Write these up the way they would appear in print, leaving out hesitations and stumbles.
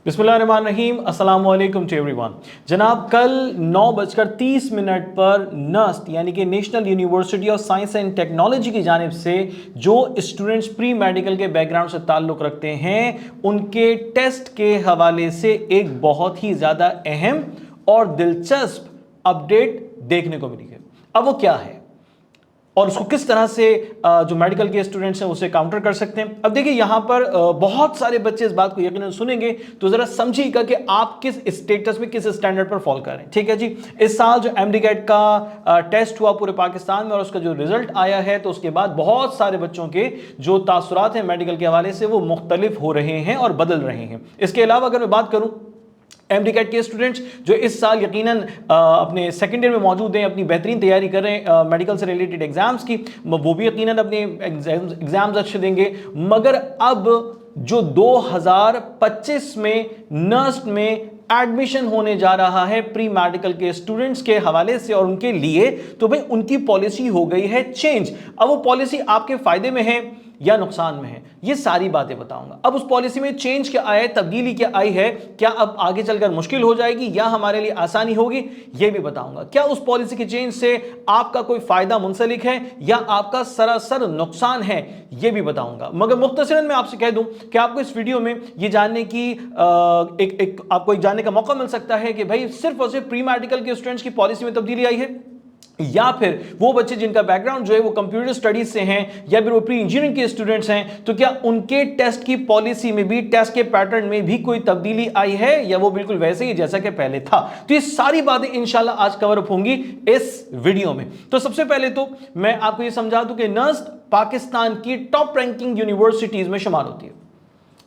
बिस्मिल्लाहिर्रहमानिर्रहीम, अस्सलाम वालेकुम टू एवरीवन। जनाब, कल 9:30 पर नस्ट यानी कि national university of science and technology की जानिब से जो स्टूडेंट्स प्री मेडिकल के बैकग्राउंड से ताल्लुक़ रखते हैं उनके टेस्ट के हवाले से एक बहुत ही ज़्यादा अहम और दिलचस्प अपडेट देखने को मिली है। अब वो क्या है और उसको किस तरह से जो मेडिकल के स्टूडेंट्स हैं उसे काउंटर कर सकते हैं। अब देखिए, यहां पर बहुत सारे बच्चे इस बात को यकीनन सुनेंगे तो जरा समझिएगा कि आप किस स्टेटस में, किस स्टैंडर्ड पर फॉल कर रहे हैं। ठीक है जी, इस साल जो MD-CAT का टेस्ट हुआ पूरे पाकिस्तान में और उसका जो रिजल्ट आया है, तो उसके बाद बहुत सारे बच्चों के जो तासुरात हैं मेडिकल के हवाले से वो मुख्तलिफ हो रहे हैं और बदल रहे हैं। इसके अलावा अगर मैं बात करूं MD-CAT के स्टूडेंट्स जो इस साल यकीनन अपने सेकेंड ईयर में मौजूद हैं, अपनी बेहतरीन तैयारी कर रहे हैं मेडिकल से रिलेटेड एग्जाम्स की, वो भी यकीनन अपने एग्जाम्स अच्छे देंगे। मगर अब जो 2025 में नर्स में एडमिशन होने जा रहा है प्री मेडिकल के स्टूडेंट्स के हवाले से और उनके लिए, तो भाई उनकी पॉलिसी हो गई है चेंज। अब वो पॉलिसी आपके फायदे में है या नुकसान में है, ये सारी बातें बताऊंगा। अब उस पॉलिसी में चेंज क्या आया है, तब्दीली क्या आई है, क्या अब आगे चलकर मुश्किल हो जाएगी या हमारे लिए आसानी होगी, ये भी बताऊंगा। क्या उस पॉलिसी के चेंज से आपका कोई फायदा मुंसलिक है या आपका सरासर नुकसान है, ये भी बताऊंगा। मगर मुख्तसरन मैं आपसे कह दूं कि आपको इस वीडियो में ये जानने की आपको एक जानने का मौका मिल सकता है कि भाई सिर्फ और सिर्फ प्री मेडिकल के स्टूडेंट्स की पॉलिसी में तब्दीली आई है या फिर वो बच्चे जिनका बैकग्राउंड जो है वो कंप्यूटर स्टडीज से हैं या फिर वो प्री इंजीनियरिंग के स्टूडेंट्स हैं, तो क्या उनके टेस्ट की पॉलिसी में भी, टेस्ट के पैटर्न में भी कोई तब्दीली आई है या वो बिल्कुल वैसे ही जैसा कि पहले था। तो ये सारी बातें इंशाल्लाह आज कवर अप होंगी इस वीडियो में। तो सबसे पहले तो मैं आपको ये समझा दूं कि नस्ट पाकिस्तान की टॉप रैंकिंग यूनिवर्सिटीज में शुमार होती है।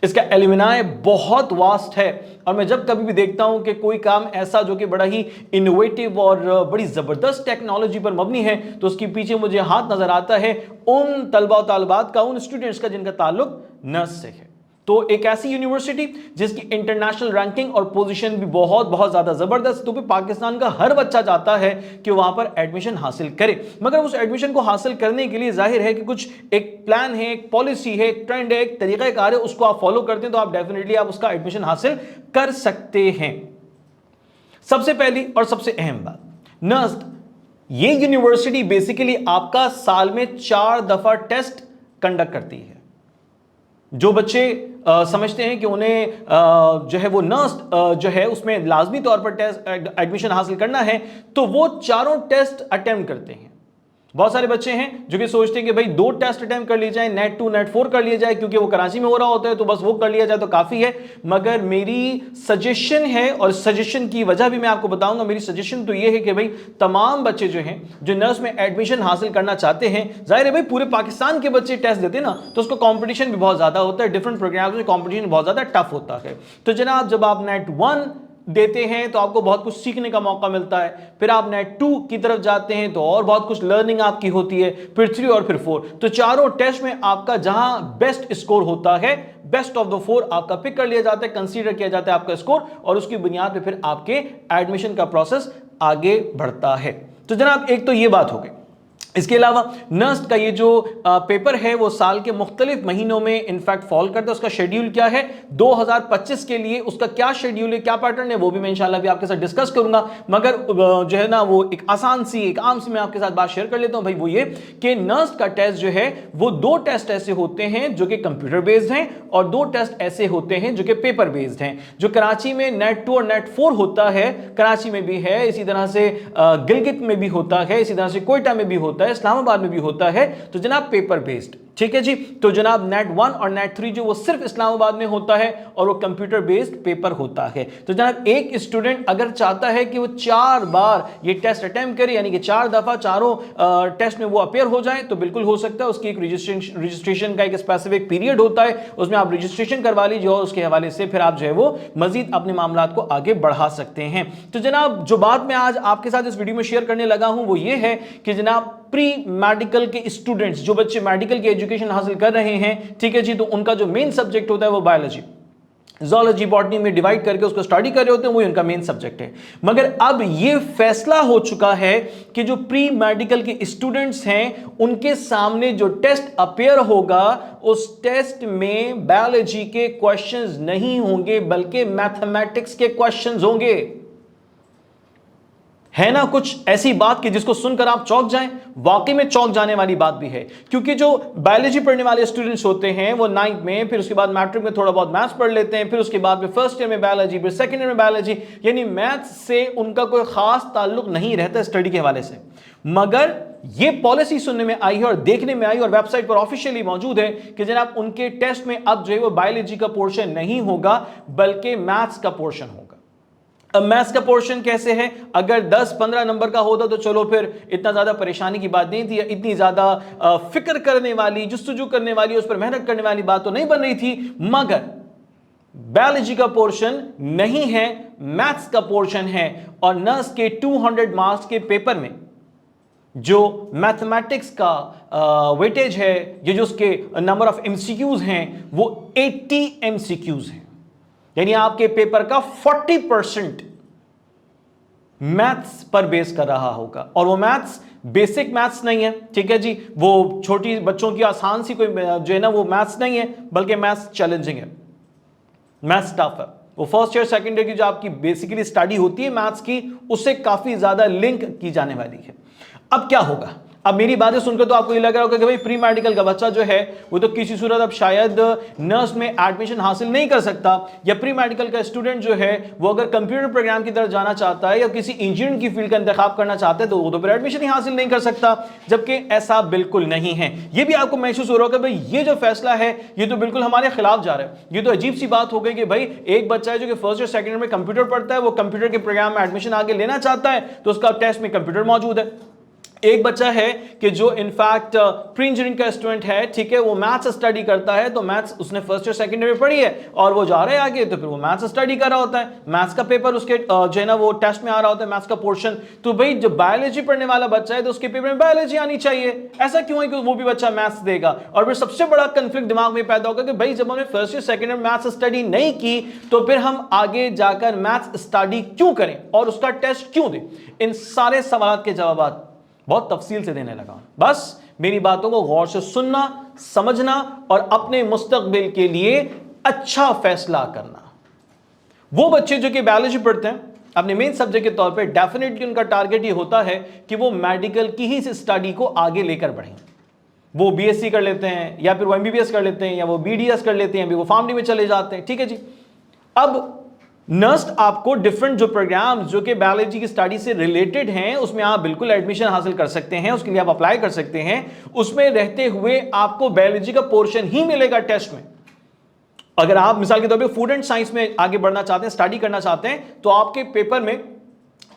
इसका एलिमिनाय बहुत वास्ट है और मैं जब कभी भी देखता हूं कि कोई काम ऐसा जो कि बड़ा ही इनोवेटिव और बड़ी जबरदस्त टेक्नोलॉजी पर मबनी है, तो उसके पीछे मुझे हाथ नजर आता है उन तलबा और तालिबात का, उन स्टूडेंट्स का जिनका ताल्लुक नर्स से है। तो एक ऐसी यूनिवर्सिटी जिसकी इंटरनेशनल रैंकिंग और पोजीशन भी बहुत बहुत ज्यादा जबरदस्त, तो भी पाकिस्तान का हर बच्चा चाहता है कि वहां पर एडमिशन हासिल करे। मगर उस एडमिशन को हासिल करने के लिए जाहिर है कि कुछ एक प्लान है, एक पॉलिसी है, एक ट्रेंड है, एक तरीकाकार है, उसको आप फॉलो करते हैं तो आप डेफिनेटली आप उसका एडमिशन हासिल कर सकते हैं। सबसे पहली और सबसे अहम बात, नस्ट ये यूनिवर्सिटी बेसिकली आपका साल में 4 दफा टेस्ट कंडक्ट करती है। जो बच्चे समझते हैं कि उन्हें जो है वो नर्स जो है उसमें लाजमी तौर पर टेस्ट एडमिशन हासिल करना है, तो वो चारों टेस्ट अटेम्प्ट करते हैं। बहुत सारे बच्चे हैं जो कि सोचते हैं कि भाई 2 टेस्ट अटेम्प्ट कर लिए जाए, नेट 2 नेट 4 कर लिया जाए, क्योंकि वो कराची में हो रहा होता है तो बस वो कर लिया जाए तो काफी है। मगर मेरी सजेशन है, और सजेशन की वजह भी मैं आपको बताऊंगा, मेरी सजेशन तो ये है कि भाई तमाम बच्चे जो हैं जो नर्स में एडमिशन हासिल करना चाहते हैं, जाहिर है भाई पूरे पाकिस्तान के बच्चे टेस्ट देते हैं ना, तो उसका कॉम्पिटिशन भी बहुत ज्यादा होता है, डिफरेंट प्रोग्राम्स में कॉम्पिटिशन बहुत ज्यादा टफ होता है। तो जनाब, जब आप नेट 1 देते हैं तो आपको बहुत कुछ सीखने का मौका मिलता है, फिर आप नेट 2 की तरफ जाते हैं तो और बहुत कुछ लर्निंग आपकी होती है, फिर 3 और फिर 4। तो चारों टेस्ट में आपका जहां बेस्ट स्कोर होता है, बेस्ट ऑफ द 4 आपका पिक कर लिया जाता है, कंसीडर किया जाता है आपका स्कोर, और उसकी बुनियाद पे फिर आपके एडमिशन का प्रोसेस आगे बढ़ता है। तो जनाब, एक तो ये बात हो गई। इसके अलावा नस्ट का ये जो पेपर है वो साल के मुख्तलिफ महीनों में इनफैक्ट फॉल करता है। उसका शेड्यूल क्या है 2025 के लिए, उसका क्या शेड्यूल है, क्या पैटर्न है, वो भी मैं इंशाल्लाह भी आपके साथ डिस्कस करूंगा। मगर जो है ना वो एक आसान सी, एक आम सी मैं आपके साथ बात शेयर कर लेता हूं भाई, वो ये कि नस्ट का टेस्ट जो है वो 2 टेस्ट ऐसे होते हैं जो कि कंप्यूटर बेस्ड हैं और 2 टेस्ट ऐसे होते हैं जो कि पेपर बेस्ड हैं। जो कराची में नेट 2 और नेट 4 होता है, कराची में भी है, इसी तरह से गिलगित में भी होता है, इसी तरह से कोयटा में भी होता है, इस्लामाबाद में भी होता है। तो जनाब पेपर बेस्ड, ठीक है जी। तो जनाब नेट 1 और नेट 3 जो वो सिर्फ इस्लामाबाद में होता है और वो कंप्यूटर बेस्ड पेपर होता है। तो जनाब एक स्टूडेंट अगर चाहता है कि वो 4 बार ये टेस्ट अटेम्प्ट करे, यानी कि 4 दफा चारों टेस्ट में वो अपेयर हो जाए, तो बिल्कुल हो सकता है। उसकी एक रजिस्ट्रेशन का एक स्पेसिफिक पीरियड होता है, उसमें आप रजिस्ट्रेशन करवा लीजिए और उसके हवाले से फिर आप जो है वो मजीद अपने मामलात को आगे बढ़ा सकते हैं। तो जनाब जो बात मैं आज आपके साथ इस वीडियो में शेयर करने लगा हूं वो ये है कि जनाब प्री मेडिकल के स्टूडेंट्स, जो बच्चे मेडिकल की एजुकेशन हासिल कर रहे हैं, ठीक है जी, तो उनका जो मेन सब्जेक्ट होता है वो बायोलॉजी। ज़ूलॉजी बॉटनी में डिवाइड करके उसको स्टडी कर रहे होते हैं, वही उनका मेन सब्जेक्ट है। मगर अब ये फैसला हो चुका है कि जो प्री मेडिकल के स्टूडेंट्स हैं उनके सामने जो टेस्ट अपेयर होगा उस टेस्ट में बायोलॉजी के क्वेश्चंस नहीं होंगे बल्कि मैथमेटिक्स के क्वेश्चंस होंगे। है ना कुछ ऐसी बात कि जिसको सुनकर आप चौंक जाएं? वाकई में चौंक जाने वाली बात भी है, क्योंकि जो बायोलॉजी पढ़ने वाले स्टूडेंट्स होते हैं वो 9th में, फिर उसके बाद मैट्रिक में थोड़ा बहुत मैथ्स पढ़ लेते हैं, फिर उसके बाद में फर्स्ट ईयर में बायोलॉजी, फिर सेकंड ईयर में बायोलॉजी, यानी मैथ्स से उनका कोई खास ताल्लुक नहीं रहता स्टडी के हवाले से। मगर ये पॉलिसी सुनने में आई है और देखने में आई और वेबसाइट पर ऑफिशियली मौजूद है कि जनाब उनके टेस्ट में अब जो है वो बायोलॉजी का पोर्शन नहीं होगा बल्कि मैथ्स का पोर्शन होगा। अब मैथ्स का पोर्शन कैसे है? अगर 10-15 नंबर का होता तो चलो फिर इतना ज्यादा परेशानी की बात नहीं थी, इतनी ज्यादा फिक्र करने वाली, जुस्तजू करने वाली, उस पर मेहनत करने वाली बात तो नहीं बन रही थी। मगर बायोलॉजी का पोर्शन नहीं है, मैथ्स का पोर्शन है, और नर्स के 200 मार्क्स के पेपर में जो मैथमेटिक्स का वेटेज है, ये जो उसके नंबर ऑफ एमसीक्यूज हैं वो 80 एमसीक्यूज हैं, यानी आपके पेपर का 40% मैथ्स पर बेस कर रहा होगा। और वो मैथ्स बेसिक मैथ्स नहीं है, ठीक है जी, वो छोटी बच्चों की आसान सी कोई जो है ना वो मैथ्स नहीं है, बल्कि मैथ्स चैलेंजिंग है, मैथ्स टफ है। वो फर्स्ट ईयर सेकंड ईयर की जो आपकी बेसिकली स्टडी होती है मैथ्स की, उससे काफी ज्यादा लिंक की जाने वाली है। अब क्या होगा? अब मेरी बातें सुनकर तो आपको ये लग रहा होगा कि भाई प्री मेडिकल का बच्चा जो है वो तो किसी सूरत अब शायद नर्स में एडमिशन हासिल नहीं कर सकता, या प्री मेडिकल का स्टूडेंट जो है वो अगर कंप्यूटर प्रोग्राम की तरफ जाना चाहता है या किसी इंजीनियरिंग की फील्ड का इंतखाब करना चाहता है तो वो तो फिर एडमिशन ही हासिल नहीं कर सकता, जबकि ऐसा बिल्कुल नहीं है। ये भी आपको महसूस हो रहा होगा भाई ये जो फैसला है ये तो बिल्कुल हमारे खिलाफ जा रहा है। ये तो अजीब सी बात हो गई कि भाई एक बच्चा है जो कि फर्स्ट या सेकंड ईयर में कंप्यूटर पढ़ता है, वो कंप्यूटर के प्रोग्राम में एडमिशन आगे लेना चाहता है तो उसका टेस्ट में कंप्यूटर मौजूद है। एक बच्चा है कि जो इनफैक्ट प्री इंजीनियरिंग का स्टूडेंट है, ठीक है, वो मैथ्स स्टडी करता है, तो मैथ्स उसने फर्स्ट ईयर सेकंड ईयर में पढ़ी है और वो जा रहा है आगे, तो फिर वो मैथ्स स्टडी कर रहा होता है, मैथ्स का पेपर उसके जो है ना वो टेस्ट में आ रहा होता है, मैथ्स का पोर्शन। तो भाई जब बायोलॉजी पढ़ने वाला बच्चा है तो उसके पेपर में बायोलॉजी आनी चाहिए, ऐसा क्यों है कि वो भी बच्चा मैथ्स देगा? और फिर सबसे बड़ा कंफ्लिक्ट दिमाग में पैदा होगा कि भाई जब हमने first year second year maths study नहीं की तो फिर हम आगे जाकर मैथ्स स्टडी क्यों करें और उसका टेस्ट क्यों दें? इन सारे सवाल के जवाब बहुत तफसील से देने लगा। बस मेरी बातों को गौर से सुनना, समझना और अपने मुस्तकबिल के लिए अच्छा फैसला करना। वो बच्चे जो कि बायोलॉजी पढ़ते हैं अपने मेन सब्जेक्ट के तौर पे, डेफिनेटली उनका टारगेट ये होता है कि वो मेडिकल की ही स्टडी को आगे लेकर बढ़ें। वो बीएससी कर लेते हैं या फिर वो एमबीबीएस कर लेते हैं या वो बीडीएस कर लेते हैं, वो फार्मडी में चले जाते हैं, ठीक है जी। अब नर्स आपको डिफरेंट जो प्रोग्राम्स जो कि बायोलॉजी की स्टडी से रिलेटेड हैं उसमें आप बिल्कुल एडमिशन हासिल कर सकते हैं, उसके लिए आप अप्लाई कर सकते हैं, उसमें रहते हुए आपको बायोलॉजी का पोर्शन ही मिलेगा टेस्ट में। अगर आप मिसाल के तौर पे फूड एंड साइंस में आगे बढ़ना चाहते हैं, स्टडी करना चाहते हैं, तो आपके पेपर में,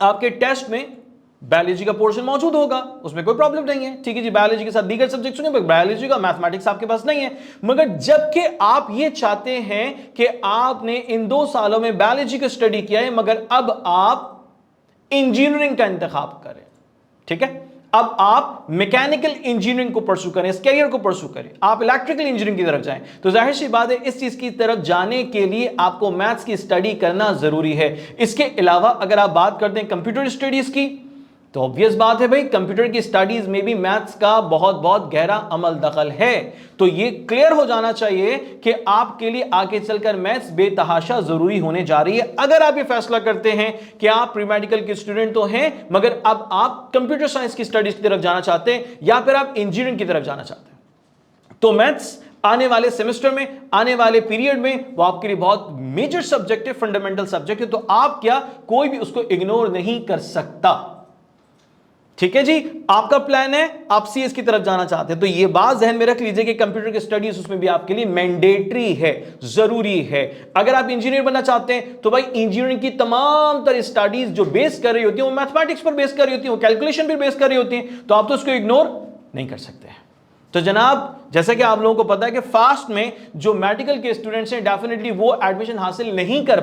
आपके टेस्ट में बायोलॉजी का पोर्शन मौजूद होगा, उसमें कोई प्रॉब्लम नहीं है, ठीक है जी। बायोलॉजी के साथ दीगर सब्जेक्ट्स होंगे, बायोलॉजी का मैथमेटिक्स आपके पास नहीं है। मगर जबकि आप ये चाहते हैं कि आपने इन 2 सालों में बायोलॉजी की स्टडी किया है मगर अब आप इंजीनियरिंग का इंतखाब करें, ठीक है, अब आप मैकेनिकल इंजीनियरिंग को परसू करें, इस कैरियर को परसू करें, आप इलेक्ट्रिकल इंजीनियरिंग की तरफ जाएं, तो जाहिर सी बात है इस चीज की तरफ जाने के लिए आपको मैथ्स की स्टडी करना जरूरी है। इसके अलावा अगर आप बात करते हैं कंप्यूटर स्टडीज की, तो ऑब्वियस बात है भाई कंप्यूटर की स्टडीज में भी मैथ्स का बहुत बहुत गहरा अमल दखल है। तो ये क्लियर हो जाना चाहिए कि आपके लिए आगे चलकर मैथ्स बेतहाशा जरूरी होने जा रही है। अगर आप ये फैसला करते हैं कि आप प्री मेडिकल के स्टूडेंट तो हैं मगर अब आप कंप्यूटर साइंस की स्टडीज की तरफ जाना चाहते हैं या फिर आप इंजीनियरिंग की तरफ जाना चाहते हैं, तो मैथ्स आने वाले सेमेस्टर में, आने वाले पीरियड में वो आपके लिए बहुत मेजर सब्जेक्ट है, फंडामेंटल सब्जेक्ट है, तो आप क्या कोई भी उसको इग्नोर नहीं कर सकता, ठीक है जी। आपका प्लान है आप सीएस की तरफ जाना चाहते हैं, तो ये बात ध्यान में रख लीजिए कि कंप्यूटर की स्टडीज उसमें भी आपके लिए मैंडेटरी है, जरूरी है। अगर आप इंजीनियर बनना चाहते हैं तो भाई इंजीनियरिंग की तमाम तरह स्टडीज जो बेस कर रही होती है वो मैथमेटिक्स पर बेस कर रही होती है, वो कैलकुलेशन पर बेस कर रही होती है, तो आप तो उसको इग्नोर नहीं कर सकते। तो जनाब जैसा कि आप लोगों को पता है कि फास्ट में जो मेडिकल के स्टूडेंट्स हैं डेफिनेटली वो एडमिशन हासिल नहीं कर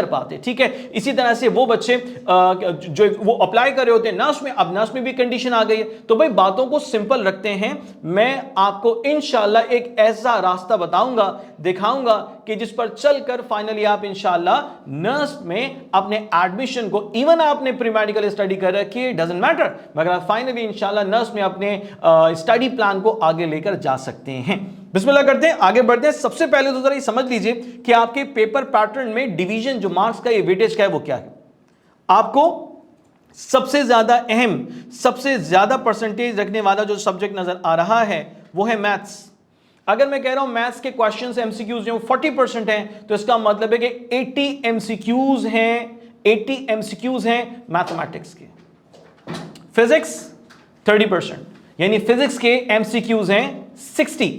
पाते, ठीक है। इसी तरह से वो बच्चे जो वो अप्लाई कर रहे होते हैं नर्स में, अब नर्स में भी कंडीशन आ गई है। तो भाई बातों को सिंपल रखते हैं, मैं आपको इंशाल्लाह एक ऐसा रास्ता बताऊंगा, दिखाऊंगा कि जिस पर चलकर फाइनली आप इंशाल्लाह नर्स में अपने एडमिशन को, इवन आपने प्री मेडिकल स्टडी कर रखी है, डजंट मैटर, मगर आप फाइनली इंशाल्लाह नर्स में अपने स्टडी प्लान को आगे लेकर जा सकते हैं। बिस्मिल्लाह करते हैं, आगे बढ़ते हैं। सबसे पहले तो जरा ये समझ लीजिए कि आपके पेपर पैटर्न में डिवीजन जो मार्क्स का ये वेटेज का है वो क्या है। आपको सबसे ज्यादा अहम, सबसे ज्यादा परसेंटेज रखने वाला जो सब्जेक्ट नजर आ रहा है वो है मैथ्स। अगर मैं कह रहा हूं मैथ्स के क्वेश्चंस एमसीक्यूज जो 40% हैं, तो इसका मतलब है कि 80 एमसीक्यूज हैं, 80 एमसीक्यूज हैं मैथमेटिक्स के। फिजिक्स 30%, यानी फिजिक्स के एमसीक्यूज हैं 60।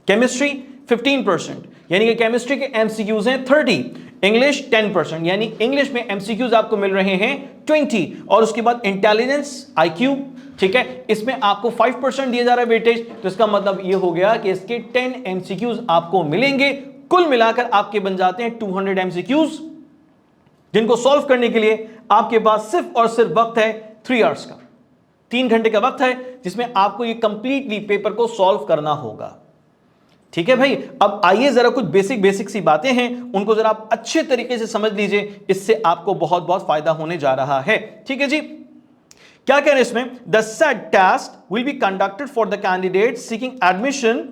केमिस्ट्री 15%, यानी कि केमिस्ट्री के एमसीक्यूज हैं 30। इंग्लिश 10%, यानी इंग्लिश में एमसीक्यूज आपको मिल रहे हैं 20। और उसके बाद इंटेलिजेंस, आईक्यू, ठीक है, इसमें आपको 5% दिया जा रहा है वेटेज। तो इसका मतलब यह हो गया कि इसके 10 एमसीक्यूज आपको मिलेंगे। कुल मिलाकर आपके बन जाते हैं 200 एमसीक्यूज, जिनको सॉल्व करने के लिए आपके पास सिर्फ और सिर्फ वक्त है 3 आवर्स का, 3 घंटे का वक्त है, जिसमें आपको ये कंप्लीटली पेपर को सॉल्व करना होगा। ठीक है भाई, अब आइए जरा कुछ बेसिक सी बातें हैं, उनको जरा आप अच्छे तरीके से समझ लीजिए, इससे आपको बहुत बहुत फायदा होने जा रहा है। ठीक है जी, क्या कह रहे हैं इसमें, the said test will be conducted for the candidate seeking admission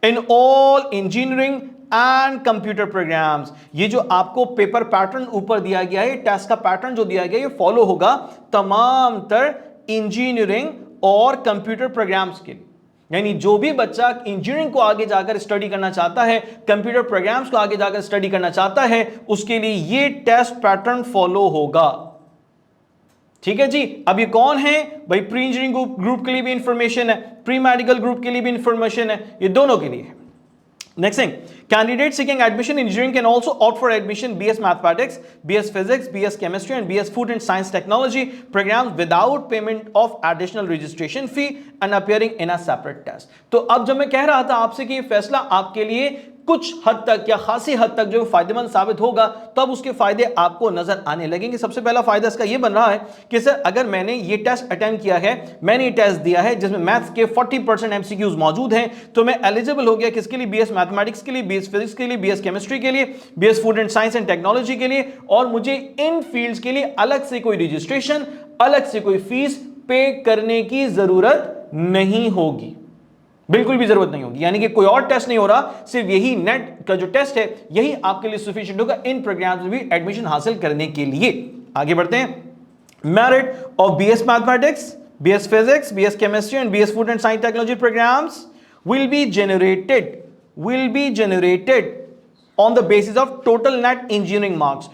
in all engineering and computer programs. ये जो आपको पेपर पैटर्न ऊपर दिया गया है, टेस्ट का पैटर्न जो दिया गया है, ये फॉलो होगा तमाम तर इंजीनियरिंग और कंप्यूटर प्रोग्राम्स के लिए। यानी जो भी बच्चा इंजीनियरिंग को आगे जाकर स्टडी करना चाहता है, कंप्यूटर प्रोग्राम्स को आगे जाकर स्टडी करना चाहता है, उसके लिए ये टेस्ट पैटर्न फॉलो होगा। ठीक है जी, अब ये कौन है भाई, प्री इंजीनियरिंग ग्रुप के लिए भी इंफॉर्मेशन है, प्री मेडिकल ग्रुप के लिए भी इंफॉर्मेशन है, ये दोनों के लिए है। Next thing, candidates seeking admission in engineering can also opt for admission BS Mathematics, BS Physics, BS Chemistry and BS Food and Science Technology programs without payment of additional registration fee and appearing in a separate test. तो अब जब मैं कह रहा था आपसे कि ये फैसला आपके लिए कुछ हद तक या खासी हद तक जो फायदेमंद साबित होगा, तब उसके फायदे आपको नजर आने लगेंगे। सबसे पहला फायदा इसका ये बन रहा है कि सर अगर मैंने ये टेस्ट अटेम्प्ट किया है, मैंने ये टेस्ट दिया है जिसमें मैथ्स के 40% एमसीक्यूज मौजूद हैं, तो मैं एलिजिबल हो गया किसके लिए, बीएस मैथमेटिक्स के लिए, बीएस फिजिक्स के लिए, बीएस केमिस्ट्री के लिए, BS food and science and technology के लिए, और मुझे इन फील्ड्स के लिए अलग से कोई रजिस्ट्रेशन, अलग से कोई फीस पे करने की जरूरत नहीं होगी, बिल्कुल भी जरूरत नहीं होगी। यानी कि कोई और टेस्ट नहीं हो रहा, सिर्फ यही नेट का जो टेस्ट है यही आपके लिए सफिशिएंट होगा इन प्रोग्राम्स में भी एडमिशन हासिल करने के लिए। आगे बढ़ते हैं, merit of BS mathematics, BS physics, BS chemistry and BS food and science technology programs will be generated on the basis of total net engineering marks।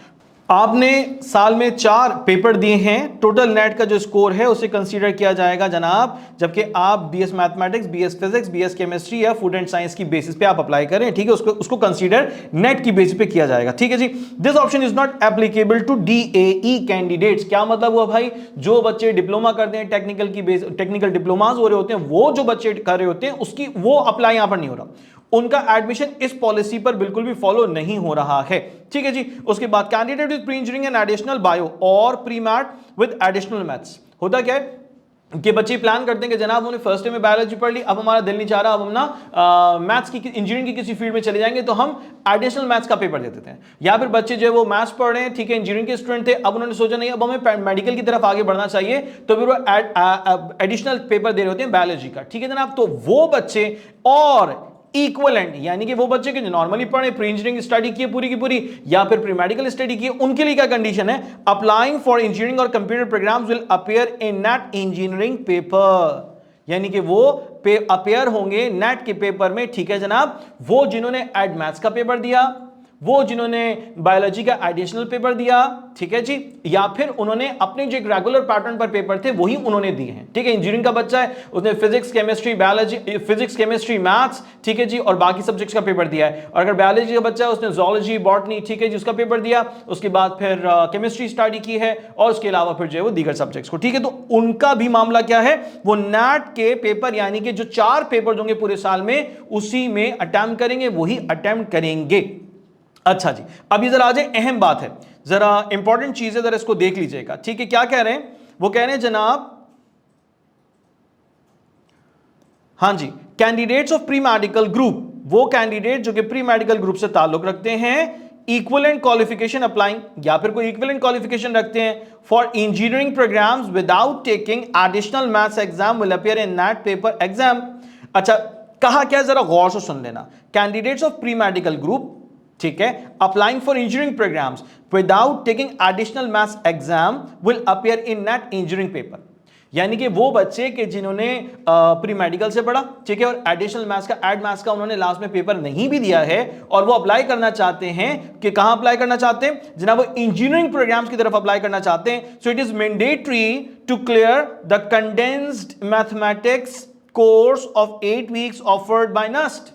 आपने साल में 4 पेपर दिए हैं, टोटल नेट का जो स्कोर है उसे कंसीडर किया जाएगा जनाब, जबकि आप BS mathematics, BS physics, BS chemistry या फूड एंड साइंस की बेसिस पे आप अप्लाई करें, ठीक है, उसको कंसीडर नेट की बेसिस पे किया जाएगा। ठीक है जी, this option is not applicable to DAE candidates. क्या मतलब हुआ भाई, जो बच्चे डिप्लोमा करते हैं, टेक्निकल डिप्लोमाज हो रहे होते हैं, वो जो बच्चे कर रहे होते हैं उसकी वो अप्लाई यहां पर नहीं हो रहा, उनका एडमिशन इस पॉलिसी पर बिल्कुल भी फॉलो नहीं हो रहा है। ठीक है जी, उसके बाद candidate with pre engineering and additional bio और pre math with additional maths. होता क्या है कि बच्चे प्लान करते हैं कि जनाब उन्होंने फर्स्ट ईयर में बायोलॉजी पढ़ ली, अब हमारा दिल नहीं चाह रहा, अब हम ना मैथ्स की इंजीनियरिंग की किसी फील्ड में चले जाएंगे, तो हम एडिशनल मैथ्स का पेपर दे देते हैं। या फिर बच्चे जो है वो मैथ्स पढ़ रहे हैं, ठीक है, इंजीनियरिंग के स्टूडेंट थे, अब उन्होंने सोचा नहीं अब हमें मेडिकल की तरफ आगे बढ़ना चाहिए, तो फिर वो एडिशनल पेपर दे रहे होते हैं बायोलॉजी का। ठीक है जनाब, तो वो बच्चे और इक्वलेंट यानी कि वो बच्चे के जो नॉर्मली पढ़े, प्री इंजीनियरिंग स्टडी की पूरी की पूरी या फिर प्री मेडिकल स्टडी की, उनके लिए क्या कंडीशन है, अप्लाइंग फॉर इंजीनियरिंग और computer programmes will appear in NET engineering paper, यानी कि वो अपेयर होंगे नेट के पेपर में। ठीक है जनाब, वो जिन्होंने एड मैथ्स का पेपर दिया, वो जिन्होंने बायोलॉजी का एडिशनल पेपर दिया, ठीक है जी, या फिर उन्होंने अपने जो एक रेगुलर पैटर्न पर पेपर थे वही उन्होंने दिए हैं, ठीक है। इंजीनियरिंग का बच्चा है, उसने physics chemistry biology, physics chemistry maths, ठीक है जी, और बाकी सब्जेक्ट्स का पेपर दिया है। और अगर बायोलॉजी का बच्चा है, उसने जोलॉजी बॉटनी, ठीक है जी, उसका पेपर दिया, उसके बाद फिर केमिस्ट्री स्टडी की है, और उसके अलावा फिर जो है वो दीगर सब्जेक्ट्स को, ठीक है। तो उनका भी मामला क्या है, वो नेट के पेपर यानी कि जो 4 पेपर होंगे पूरे साल में, उसी में अटेम्प्ट करेंगे, वही अटेम्प्ट करेंगे। अच्छा जी, अब इधर आ जाए, अहम बात है, जरा इंपॉर्टेंट चीज है, जरा इसको देख लीजिएगा, ठीक है। क्या कह रहे हैं, वो कह रहे हैं जनाब, हां जी, candidates of pre medical group, वो कैंडिडेट जो कि प्री मेडिकल ग्रुप से ताल्लुक रखते हैं, इक्विवेलेंट क्वालिफिकेशन अप्लाइंग, या फिर कोई इक्विवेलेंट क्वालिफिकेशन रखते हैं for engineering programs without taking additional maths exam will appear in NET paper exam. अच्छा, कहा क्या, जरा गौर से सुन लेना, candidates of pre medical group, ठीक है, applying for engineering programs without taking additional maths exam will appear in NET engineering paper. यानी कि वो बच्चे के जिन्होंने प्री मेडिकल से पढ़ा, ठीक है, और एडिशनल मैथ्स का, एड मैथ्स का उन्होंने लास्ट में पेपर नहीं भी दिया है, और वो अप्लाई करना चाहते हैं, कि कहां अप्लाई करना चाहते हैं जनाब, वो इंजीनियरिंग प्रोग्राम्स की तरफ अप्लाई करना चाहते हैं। So it is mandatory to clear the condensed mathematics course of 8 weeks offered by NUST.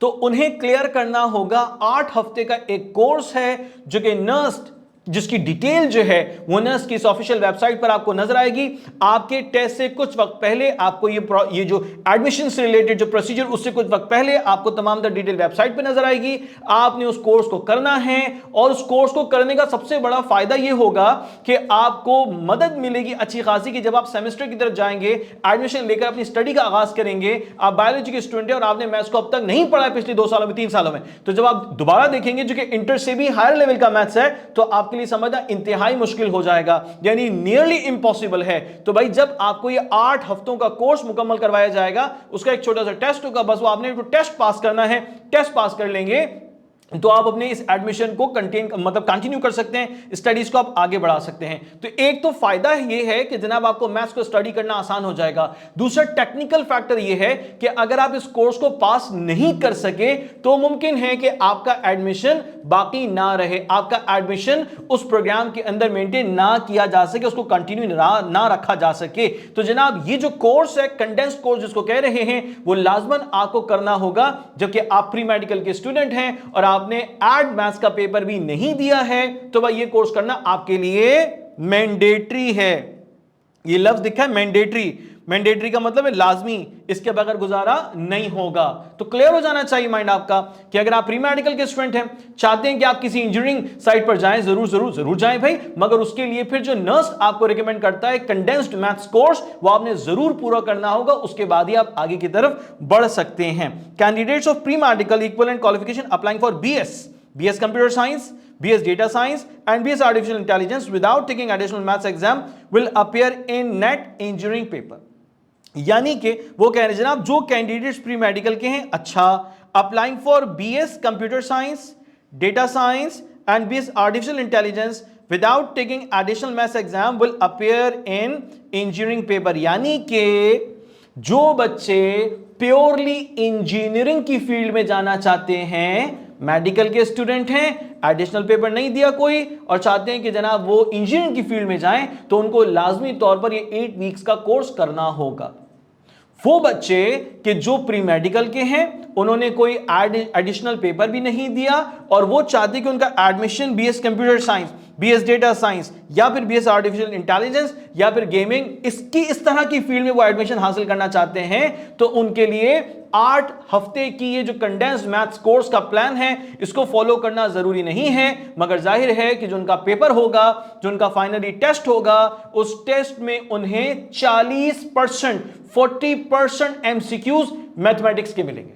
तो उन्हें क्लियर करना होगा 8 हफ्ते का एक कोर्स है जो कि नस्ट, जिसकी डिटेल जो है वो नस्ट की इस ऑफिशियल वेबसाइट पर आपको नजर आएगी। आपके टेस्ट से कुछ वक्त पहले आपको ये जो एडमिशन से रिलेटेड जो प्रोसीजर, उससे कुछ वक्त पहले आपको तमाम द डिटेल वेबसाइट पर नजर आएगी। आपने उस कोर्स को करना है, और उस कोर्स को करने का सबसे बड़ा फायदा यह होगा कि आपको मदद मिलेगी अच्छी खासी, कि जब आप सेमेस्टर की तरफ जाएंगे, एडमिशन लेकर अपनी स्टडी का आगाज करेंगे, आप बायोलॉजी के स्टूडेंट है और आपने मैथ्स को अब तक नहीं पढ़ा है पिछले 2 सालों में, 3 सालों में, तो जब आप दोबारा देखेंगे जो कि इंटर से भी हायर लेवल का मैथ्स है, तो आपके लिए समझना इंतहाई मुश्किल हो जाएगा, यानी नियरली इम्पॉसिबल है। तो भाई जब आपको ये 8 हफ्तों का कोर्स मुकम्मल करवाया जाएगा, उसका एक छोटा सा टेस्ट होगा, बस वो आपने टेस्ट पास करना है, टेस्ट पास कर लेंगे तो आप अपने इस एडमिशन को कंटिन्यू कर सकते हैं, स्टडीज को आप आगे बढ़ा सकते हैं। तो एक तो फायदा ये है कि जनाब आपको मैथ्स को स्टडी करना आसान हो जाएगा। दूसरा टेक्निकल फैक्टर ये है कि अगर आप इस कोर्स को पास नहीं कर सके तो मुमकिन है कि आपका एडमिशन बाकी ना रहे, आपका एडमिशन उस प्रोग्राम के अंदर मेंटेन ना किया जा सके, उसको कंटिन्यू ना रखा जा सके। तो जनाब ये जो कोर्स है, कंडेंस्ड कोर्स जिसको कह रहे हैं, वो लाजमन आपको करना होगा जबकि आप प्री मेडिकल के स्टूडेंट हैं और आपने एड मैथ्स का पेपर भी नहीं दिया है, तो भाई ये कोर्स करना आपके लिए मैंडेटरी है। ये लफ्ज दिखा है मैंडेटरी, मैंडेटरी का मतलब है लाजमी, इसके बगैर गुजारा नहीं होगा। तो क्लियर हो जाना चाहिए माइंड आपका कि अगर आप प्री मेडिकल के स्टूडेंट हैं, चाहते हैं कि आप किसी इंजीनियरिंग साइट पर जाएं, जरूर जाएं भाई, मगर उसके लिए फिर जो नर्स आपको रिकमेंड करता है कंडेंस्ड मैथ्स कोर्स, वो आपने जरूर पूरा करना होगा, उसके बाद ही आप आगे की तरफ बढ़ सकते हैं। Candidates of pre medical equivalent qualification applying for BS computer science, BS Data Science and BS Artificial Intelligence without taking additional maths exam will appear in NET engineering paper। यानी कि वो कह रहे हैं जनाब जो कैंडिडेट्स प्री मेडिकल के हैं, अच्छा, applying for BS computer science, data science and BS artificial intelligence without taking additional maths exam will appear in engineering paper. यानी कि जो बच्चे प्योरली इंजीनियरिंग की फील्ड में जाना चाहते हैं, मेडिकल के स्टूडेंट हैं, एडिशनल पेपर नहीं दिया कोई और चाहते हैं कि जनाब वो इंजीनियरिंग की फील्ड में जाएं, तो उनको लाजमी तौर पर ये 8 वीक्स का कोर्स करना होगा। वो बच्चे कि जो प्री मेडिकल के हैं, उन्होंने कोई एडिशनल पेपर भी नहीं दिया और वो चाहते कि उनका admission BS computer science, BS data science या फिर BS आर्टिफिशियल इंटेलिजेंस या फिर गेमिंग, इस तरह की फील्ड में वो एडमिशन हासिल करना चाहते हैं, तो उनके लिए 8 हफ्ते की ये जो कंडेंस्ड मैथ्स कोर्स का प्लान है, इसको फॉलो करना जरूरी नहीं है, मगर जाहिर है कि जो उनका पेपर होगा, जो उनका फाइनली टेस्ट होगा, उस टेस्ट में उन्हें 40%, 40% MCQs मैथमेटिक्स के मिलेंगे,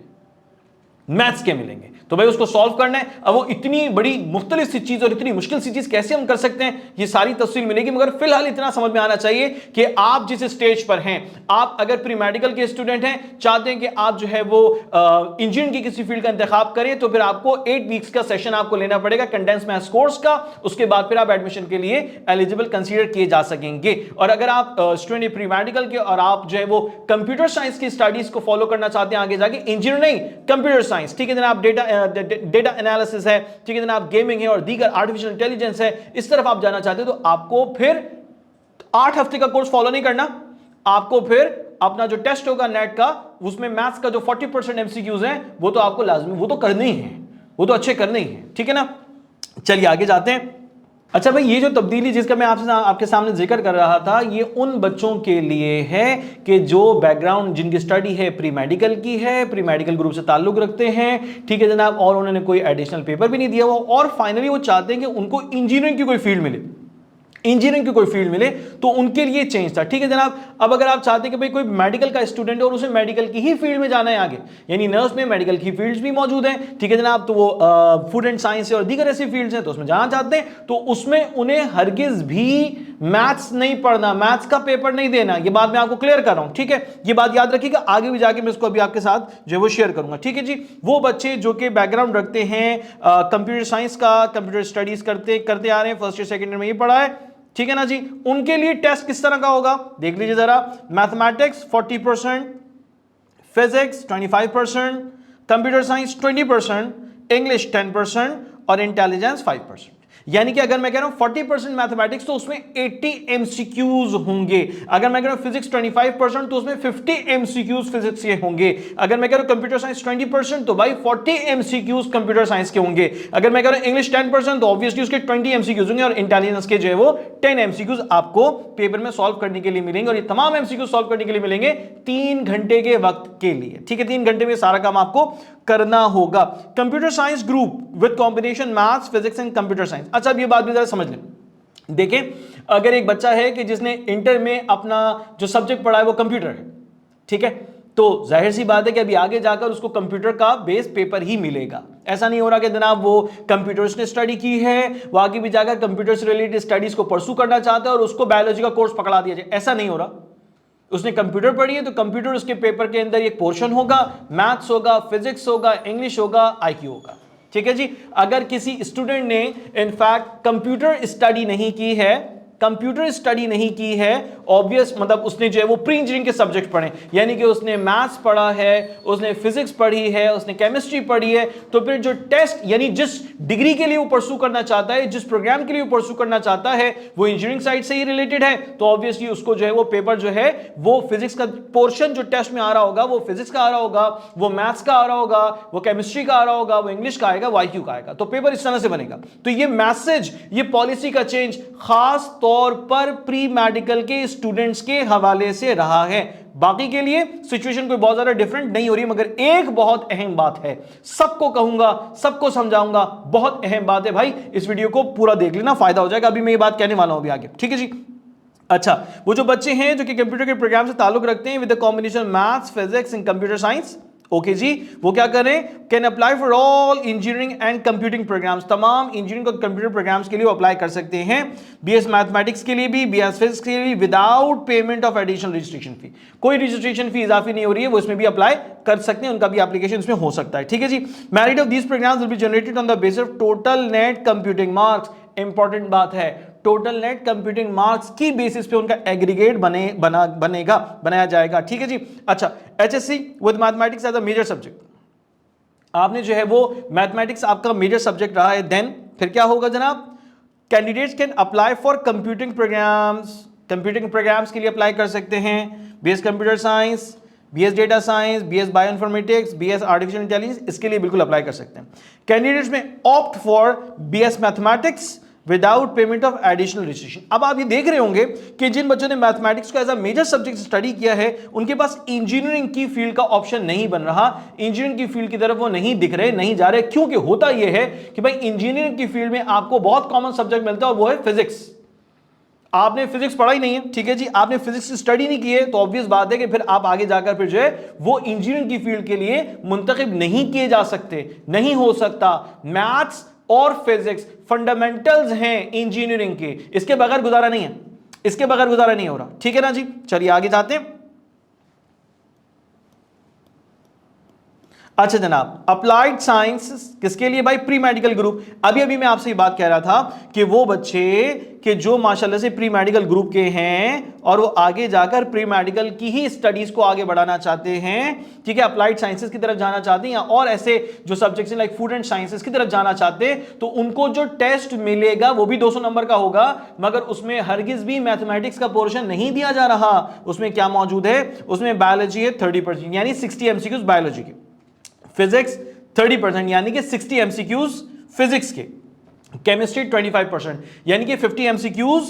मैथ्स के मिलेंगे। तो भाई उसको सॉल्व करना है। अब वो इतनी बड़ी मुख्तलिफ सी चीज और इतनी मुश्किल सी चीज कैसे हम कर सकते हैं, ये सारी तफसील मिलेगी, मगर फिलहाल इतना समझ में आना चाहिए कि आप जिस स्टेज पर हैं, आप अगर प्री मेडिकल के स्टूडेंट हैं, चाहते हैं कि आप जो है वो इंजीनियरिंग की किसी फील्ड का इंतखाब करें, तो फिर आपको 8 वीक्स का सेशन आपको लेना पड़ेगा कंडेंस मैथ्स कोर्स का, उसके बाद फिर आप एडमिशन के लिए एलिजिबल कंसीडर किए जा सकेंगे। और अगर आप स्टूडेंट प्री मेडिकल के और आप जो है वो कंप्यूटर साइंस की स्टडीज को फॉलो करना चाहते हैं आगे जाके, इंजीनियर नहीं कंप्यूटर साइंस, ठीक है जनाब, डेटा एनालिसिस है, ठीक है जनाब, गेमिंग है और दीगर आर्टिफिशियल इंटेलिजेंस है, इस तरफ आप जाना चाहते हो तो आपको फिर 8 हफ्ते का कोर्स फॉलो नहीं करना, आपको फिर अपना जो टेस्ट होगा नेट का, उसमें मैथ्स का जो 40% एमसीक्यूज हैं वो तो आपको लाजमी, वो तो करने ही है, वो तो अच्छे करने ही है, ठीक है ना। चलिए आगे जाते हैं। अच्छा भाई, ये जो तब्दीली जिसका मैं आपके सामने जिक्र कर रहा था, ये उन बच्चों के लिए है कि जो बैकग्राउंड, जिनकी स्टडी है प्री मेडिकल की है, प्री मेडिकल ग्रुप से ताल्लुक रखते हैं, ठीक है जनाब, और उन्होंने कोई एडिशनल पेपर भी नहीं दिया हुआ, और फाइनली वो चाहते हैं कि उनको इंजीनियरिंग की कोई फील्ड मिले, इंजीनियरिंग की कोई फील्ड मिले, तो उनके लिए चेंज था, ठीक है जनाब। अब अगर आप चाहते हैं कि भाई कोई मेडिकल का स्टूडेंट है और उसे मेडिकल की ही फील्ड में जाना है आगे, यानी नर्स में मेडिकल की फील्ड्स भी मौजूद हैं, ठीक है जनाब, तो वो फूड एंड साइंस और दीगर ऐसी फील्ड्स हैं, तो उसमें जाना चाहते हैं, तो उसमें उन्हें हरगिज भी मैथ्स नहीं पढ़ना, मैथ्स का पेपर नहीं देना, ये बात मैं आपको क्लियर कर रहा हूं, ठीक है, ये बात याद रखिएगा, आगे भी जाके मैं इसको अभी आपके साथ जो है वो शेयर करूंगा, ठीक है जी। वो बच्चे जो कि बैकग्राउंड रखते हैं कंप्यूटर साइंस का, कंप्यूटर स्टडीज करते आ रहे हैं, फर्स्ट ईयर सेकंड ईयर में ये पढ़ा है, ठीक है ना जी, उनके लिए टेस्ट किस तरह का होगा देख लीजिए जरा। Mathematics 40%, physics 25%, computer science 20%, English 10% और इंटेलिजेंस 5%। यानी कि अगर मैं कह रहा हूं 40% मैथमेटिक्स तो उसमें 80 एमसीक्यूज होंगे, अगर मैं कह रहा हूं फिजिक्स 25% तो उसमें 50 एमसीक्यूज फिजिक्स के होंगे, अगर मैं कह रहा हूं कंप्यूटर साइंस 20% तो भाई 40 एमसीक्यूज कंप्यूटर साइंस के होंगे, अगर मैं कह रहा हूं इंग्लिश 10% तो ऑब्वियसली उसके 20 एमसीक्यूज होंगे, और इंटेलिजेंस के जो है वो 10 एमसीक्यूज आपको पेपर में सॉल्व करने के लिए मिलेंगे, और ये तमाम एमसीक्यूज सॉल्व करने के लिए मिलेंगे 3 घंटे के वक्त के लिए, ठीक है, 3 घंटे में सारा काम आपको करना होगा। Computer science group with combination maths, physics and computer science. अच्छा अब ये बात भी जरा समझ लें, देखें अगर एक बच्चा है कि जिसने इंटर में अपना जो सब्जेक्ट पढ़ा है वो कंप्यूटर है, ठीक है, तो जाहिर सी बात है कि अभी आगे जाकर उसको कंप्यूटर का बेस पेपर ही मिलेगा। ऐसा नहीं हो रहा कि जनाब वो कंप्यूटर्स ने स्टडी की है, वो आगे भी जाकर कंप्यूटर से रिलेटेड स्टडीज को परसू करना चाहता है और उसको बायोलॉजी का कोर्स पकड़ा दिया जाए, ऐसा नहीं हो रहा। उसने कंप्यूटर पढ़ी है तो कंप्यूटर उसके पेपर के अंदर एक पोर्शन होगा, मैथ्स होगा, फिजिक्स होगा, इंग्लिश होगा, आईक्यू होगा, ठीक है जी। अगर किसी स्टूडेंट ने इनफैक्ट कंप्यूटर स्टडी नहीं की है, कंप्यूटर स्टडी नहीं की है, ऑब्वियस मतलब उसने जो है वो प्री इंजीनियरिंग के सब्जेक्ट पढ़े, यानी कि उसने मैथ्स पढ़ा है, उसने फिजिक्स पढ़ी है, उसने केमिस्ट्री पढ़ी है, तो फिर जो टेस्ट यानी जिस डिग्री के लिए वो परसू करना चाहता है, जिस प्रोग्राम के लिए वो परसू करना चाहता है वो इंजीनियरिंग साइड से ही रिलेटेड है, तो ऑब्वियसली उसको जो है वो पेपर जो है वो फिजिक्स का पोर्शन जो टेस्ट में आ रहा होगा वो फिजिक्स का आ रहा होगा, वो मैथ्स का आ रहा होगा, वो केमिस्ट्री का आ रहा होगा, वो इंग्लिश का आएगा, वो आईक्यू का आएगा, तो पेपर इस तरह से बनेगा। तो ये मैसेज, ये पॉलिसी का चेंज खास तौर पर प्री मेडिकल के स्टूडेंट्स के हवाले से रहा है, बाकी के लिए सिचुएशन कोई बहुत ज्यादा डिफरेंट नहीं हो रही, मगर एक बहुत अहम बात है, सबको कहूंगा, सबको समझाऊंगा, बहुत अहम बात है भाई, इस वीडियो को पूरा देख लेना, फायदा हो जाएगा, अभी मैं ये बात कहने वाला हूं अभी आगे, ठीक है जी। अच्छा, वो जो बच्चे हैं जो कि कंप्यूटर के प्रोग्राम से ताल्लुक रखते हैं with the combination maths, physics and computer science, okay जी, वो क्या करें, can apply for all engineering and computing programmes, तमाम इंजीनियरिंग और कंप्यूटर प्रोग्राम्स के लिए अप्लाई कर सकते हैं, बीएस मैथमेटिक्स के लिए भी, बीएस फिजिक्स के लिए, without payment of additional registration fee, कोई रजिस्ट्रेशन फी इजाफी नहीं हो रही है, वो इसमें भी अप्लाई कर सकते हैं, उनका भी एप्लीकेशन इसमें हो सकता है, ठीक है जी। Merit of these programmes will be generated on the basis of total net computing marks, important बात है, टोटल नेट कंप्यूटिंग मार्क्स की बेसिस पे उनका एग्रीगेट बनाया जाएगा, ठीक है जी। अच्छा, HSC with mathematics as a major subject, आपने जो है वो मैथमेटिक्स आपका मेजर सब्जेक्ट रहा है, देन फिर क्या होगा जनाब, candidates can apply for computing programs के लिए अप्लाई कर सकते हैं, BS computer science, BS data science, BS bioinformatics, BS artificial intelligence, इसके लिए बिल्कुल अप्लाई कर सकते हैं। Candidates may opt for BS mathematics without payment of additional registration. अब आप ये देख रहे होंगे कि जिन बच्चों ने मैथमेटिक्स को as a major subject study किया है उनके पास इंजीनियरिंग की फील्ड का ऑप्शन नहीं बन रहा, इंजीनियरिंग की फील्ड की तरफ वो नहीं दिख रहे, नहीं जा रहे, क्योंकि होता यह है कि भाई इंजीनियरिंग की फील्ड में आपको बहुत कॉमन सब्जेक्ट मिलता है और वो है फिजिक्स। आपने फिजिक्स पढ़ा ही नहीं है, ठीक है जी, आपने फिजिक्स की स्टडी नहीं की है, तो ऑब्वियस बात है कि फिर आप आगे जाकर फिर जो है वो इंजीनियरिंग की फील्ड के लिए मुंतखब नहीं किए जा सकते, नहीं हो सकता। मैथ्स और फिजिक्स फंडामेंटल्स हैं इंजीनियरिंग के, इसके बगैर गुजारा नहीं है, इसके बगैर गुजारा नहीं हो रहा, ठीक है ना जी। चलिए आगे जाते हैं। अच्छा जनाब, अप्लाइड साइंस किसके लिए भाई? Pre medical group. अभी अभी मैं आपसे ये बात कह रहा था कि वो बच्चे कि जो माशाल्लाह से प्री मेडिकल ग्रुप के हैं और वो आगे जाकर प्री मेडिकल की ही स्टडीज को आगे बढ़ाना चाहते हैं, ठीक है, अप्लाइड साइंसेस की तरफ जाना चाहते हैं, या और ऐसे जो सब्जेक्ट्स हैं लाइक फूड एंड साइंसेस की तरफ जाना चाहते हैं, तो उनको जो टेस्ट मिलेगा वो भी 200 नंबर का होगा, मगर उसमें हरगिज भी मैथमेटिक्स का पोर्शन नहीं दिया जा रहा। उसमें क्या मौजूद है? उसमें बायोलॉजी है 30%, यानी 60 एमसीक्यूज बायोलॉजी के, फिजिक्स 30% यानी कि 60 एमसीक्यूज फिजिक्स के, केमिस्ट्री 25% यानी कि 50 एमसीक्यूज